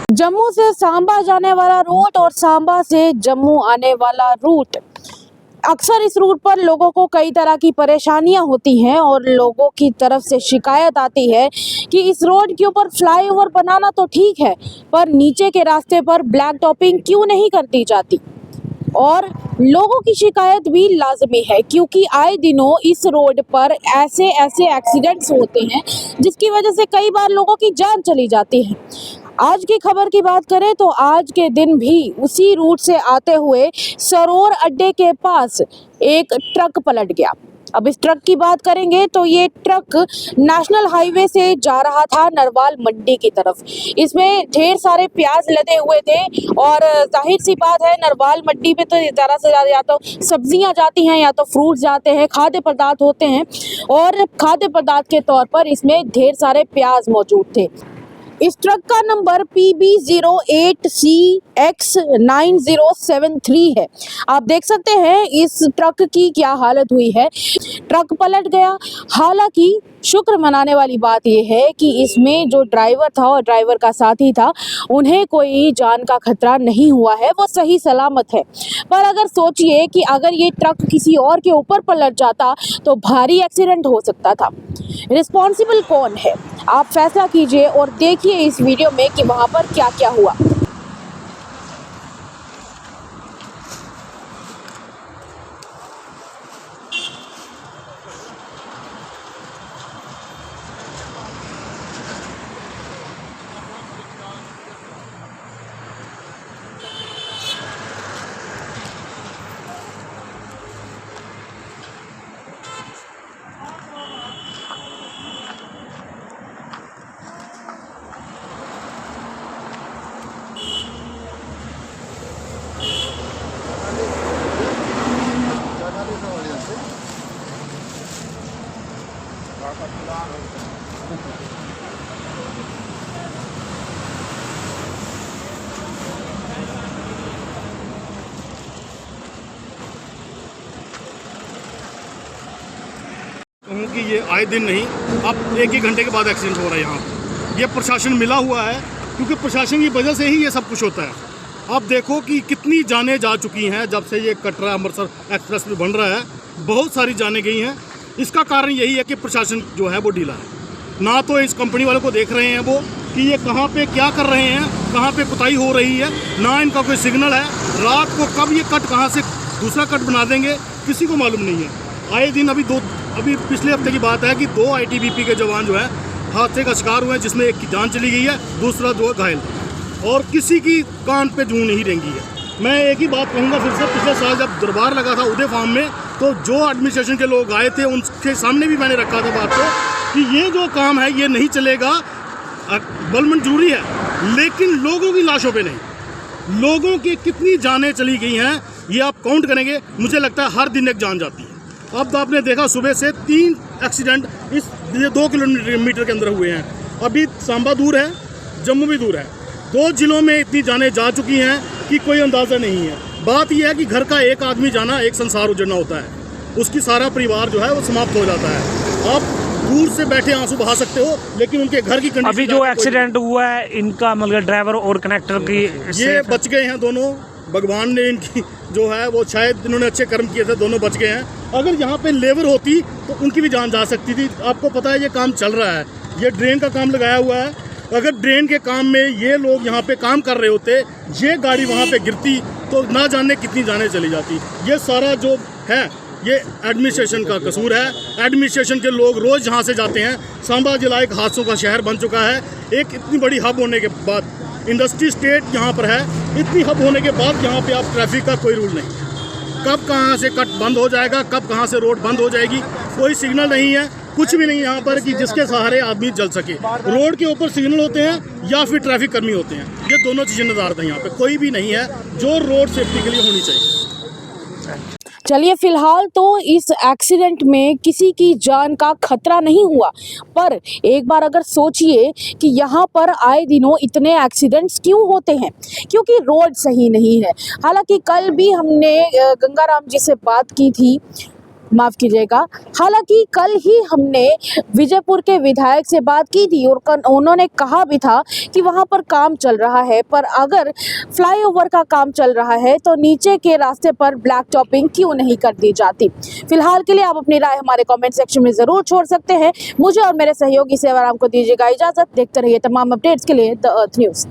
जम्मू से सांबा जाने वाला रूट और सांबा से जम्मू आने वाला रूट, अक्सर इस रूट पर लोगों को कई तरह की परेशानियां होती हैं और लोगों की तरफ से शिकायत आती है कि इस रोड के ऊपर फ्लाईओवर बनाना तो ठीक है, पर नीचे के रास्ते पर ब्लैक टॉपिंग क्यों नहीं कर दी जाती। और लोगों की शिकायत भी लाजमी है क्योंकि आए दिनों इस रोड पर ऐसे एक्सीडेंट्स होते हैं जिसकी वजह से कई बार लोगों की जान चली जाती है। आज की खबर की बात करें तो आज के दिन भी उसी रूट से आते हुए सरोर अड्डे के पास एक ट्रक पलट गया। अब इस ट्रक की बात करेंगे तो ये ट्रक नेशनल हाईवे से जा रहा था नरवाल मंडी की तरफ। इसमें ढेर सारे प्याज लदे हुए थे और जाहिर सी बात है नरवाल मंडी पे तो ज़्यादा से ज़्यादा या तो सब्जियां जाती हैं या तो फ्रूट्स जाते हैं, खाद्य पदार्थ होते हैं और खाद्य पदार्थ के तौर पर इसमें ढेर सारे प्याज मौजूद थे। इस ट्रक का नंबर PB08CX9073 है। आप देख सकते हैं इस ट्रक की क्या हालत हुई है। ट्रक पलट गया। हालांकि शुक्र मनाने वाली बात यह है कि इसमें जो ड्राइवर था और ड्राइवर का साथी था उन्हें कोई जान का खतरा नहीं हुआ है, वो सही सलामत है। पर अगर सोचिए कि अगर ये ट्रक किसी और के ऊपर पलट जाता तो भारी एक्सीडेंट हो सकता था। रिस्पॉन्सिबल कौन है, आप फैसला कीजिए और देखिए इस वीडियो में कि वहां पर क्या क्या हुआ। कहूँ कि ये आए दिन नहीं, अब एक ही घंटे के बाद एक्सीडेंट हो रहा है यहाँ पर। ये प्रशासन मिला हुआ है क्योंकि प्रशासन की वजह से ही ये सब कुछ होता है। आप देखो कि कितनी जानें जा चुकी हैं जब से ये कटरा अमृतसर एक्सप्रेस में बन रहा है, बहुत सारी जानें गई हैं। इसका कारण यही है कि प्रशासन जो है वो ढीला है। ना तो इस कंपनी वालों को देख रहे हैं वो कि ये कहाँ पे क्या कर रहे हैं, कहाँ पे कुताही हो रही है, ना इनका कोई सिग्नल है। रात को कब ये कट कहाँ से दूसरा कट बना देंगे किसी को मालूम नहीं है। आए दिन अभी पिछले हफ्ते की बात है कि 2 ITBP के जवान जो है हादसे का शिकार हुए हैं, जिसमें एक की जान चली गई है, दूसरा जो घायल था और किसी की कान पे जूं नहीं रेंगी है। मैं एक ही बात कहूँगा फिर से, पिछले साल जब दरबार लगा था उदय फार्म में तो जो एडमिनिस्ट्रेशन के लोग आए थे उनके सामने भी मैंने रखा था बात को कि ये जो काम है ये नहीं चलेगा। बल मंजूरी है लेकिन लोगों की लाशों पे नहीं। लोगों की कितनी जानें चली गई हैं ये आप काउंट करेंगे, मुझे लगता है हर दिन एक जान जाती है। अब तो आपने देखा सुबह से 3 एक्सीडेंट इस 2 किलोमीटर के अंदर हुए हैं। अभी सांबा दूर है, जम्मू भी दूर है। 2 जिलों में इतनी जानें जा चुकी हैं कि कोई अंदाज़ा नहीं है। बात यह है कि घर का एक आदमी जाना एक संसार उजड़ना होता है, उसकी सारा परिवार जो है वो समाप्त हो जाता है। आप दूर से बैठे आंसू बहा सकते हो लेकिन उनके घर की कंडीशन। अभी जो एक्सीडेंट हुआ है इनका मतलब ड्राइवर और कनेक्टर की ये बच गए हैं दोनों। भगवान ने इनकी जो है वो शायद इन्होंने अच्छे कर्म किए थे, दोनों बच गए हैं। अगर यहाँ पे लेबर होती तो उनकी भी जान जा सकती थी। आपको पता है ये काम चल रहा है, ये ड्रेन का काम लगाया हुआ है। अगर ड्रेन के काम में ये लोग यहाँ पे काम कर रहे होते, ये गाड़ी वहाँ पे गिरती तो ना जाने कितनी जानें चली जाती। ये सारा जो है ये एडमिनिस्ट्रेशन का कसूर है। एडमिनिस्ट्रेशन के लोग रोज़ यहाँ से जाते हैं। सांबा जिला एक हादसों का शहर बन चुका है। एक इतनी बड़ी हब होने के बाद, इंडस्ट्री स्टेट यहाँ पर है, इतनी हब होने के बाद यहाँ पे आप ट्रैफिक का कोई रूल नहीं। कब कहाँ से कट बंद हो जाएगा, कब कहाँ से रोड बंद हो जाएगी, कोई सिग्नल नहीं है, कुछ भी नहीं यहाँ पर कि जिसके सहारे आदमी चल सके। रोड के ऊपर सिग्नल होते हैं या फिर ट्रैफिक कर्मी होते हैं, ये दोनों चीज़ें निर्धारित हैं। यहाँ पे कोई भी नहीं है जो रोड सेफ्टी के लिए होनी चाहिए। चलिए फिलहाल तो इस एक्सीडेंट में किसी की जान का खतरा नहीं हुआ, पर एक बार अगर सोचिए कि यहाँ पर आए दिनों इतने एक्सीडेंट्स क्यों होते हैं, क्योंकि रोड सही नहीं है। हालांकि कल भी हमने गंगाराम जी से बात की थी माफ कीजिएगा। हालांकि कल ही हमने विजयपुर के विधायक से बात की थी और उन्होंने कहा भी था कि वहां पर काम चल रहा है, पर अगर फ्लाईओवर का काम चल रहा है तो नीचे के रास्ते पर ब्लैक टॉपिंग क्यों नहीं कर दी जाती। फिलहाल के लिए आप अपनी राय हमारे कमेंट सेक्शन में जरूर छोड़ सकते हैं। मुझे और मेरे सहयोगी सेवाराम को दीजिएगा इजाजत। देखते रहिए तमाम अपडेट्स के लिए द अर्थ न्यूज़।